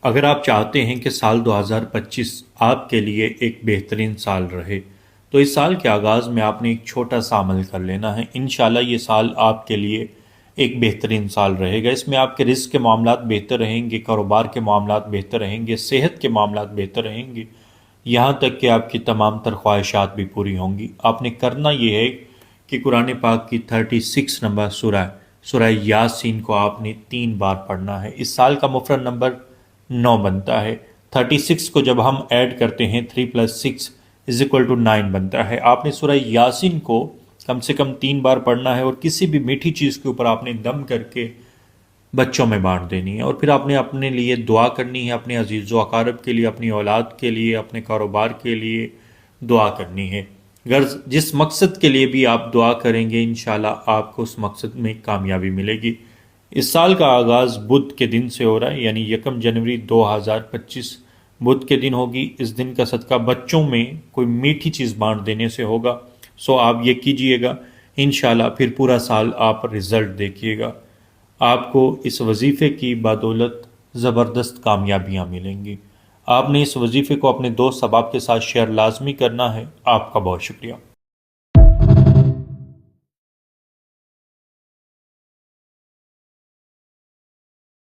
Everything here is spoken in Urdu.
اگر آپ چاہتے ہیں کہ سال 2025 آپ کے لیے ایک بہترین سال رہے تو اس سال کے آغاز میں آپ نے ایک چھوٹا سا عمل کر لینا ہے۔ انشاءاللہ یہ سال آپ کے لیے ایک بہترین سال رہے گا۔ اس میں آپ کے رزق کے معاملات بہتر رہیں گے، کاروبار کے معاملات بہتر رہیں گے، صحت کے معاملات بہتر رہیں گے، یہاں تک کہ آپ کی تمام تر خواہشات بھی پوری ہوں گی۔ آپ نے کرنا یہ ہے کہ قرآن پاک کی 36 نمبر سورہ یاسین کو آپ نے 3 بار پڑھنا ہے۔ اس سال کا مفرد نمبر 9 بنتا ہے۔ 36 کو جب ہم ایڈ کرتے ہیں 3+6=9 بنتا ہے۔ آپ نے سورہ یاسین کو کم سے کم 3 بار پڑھنا ہے، اور کسی بھی میٹھی چیز کے اوپر آپ نے دم کر کے بچوں میں بانٹ دینی ہے، اور پھر آپ نے اپنے لیے دعا کرنی ہے، اپنے عزیز و اقارب کے لیے، اپنی اولاد کے لیے، اپنے کاروبار کے لیے دعا کرنی ہے۔ غرض جس مقصد کے لیے بھی آپ دعا کریں گے انشاءاللہ آپ کو اس مقصد میں کامیابی ملے گی۔ اس سال کا آغاز بدھ کے دن سے ہو رہا ہے، یعنی 1 جنوری 2025 بدھ کے دن ہوگی۔ اس دن کا صدقہ بچوں میں کوئی میٹھی چیز بانٹ دینے سے ہوگا۔ سو آپ یہ کیجئے گا، انشاءاللہ پھر پورا سال آپ رزلٹ دیکھیے گا۔ آپ کو اس وظیفے کی بدولت زبردست کامیابیاں ملیں گی۔ آپ نے اس وظیفے کو اپنے دوست احباب کے ساتھ شیئر لازمی کرنا ہے۔ آپ کا بہت شکریہ۔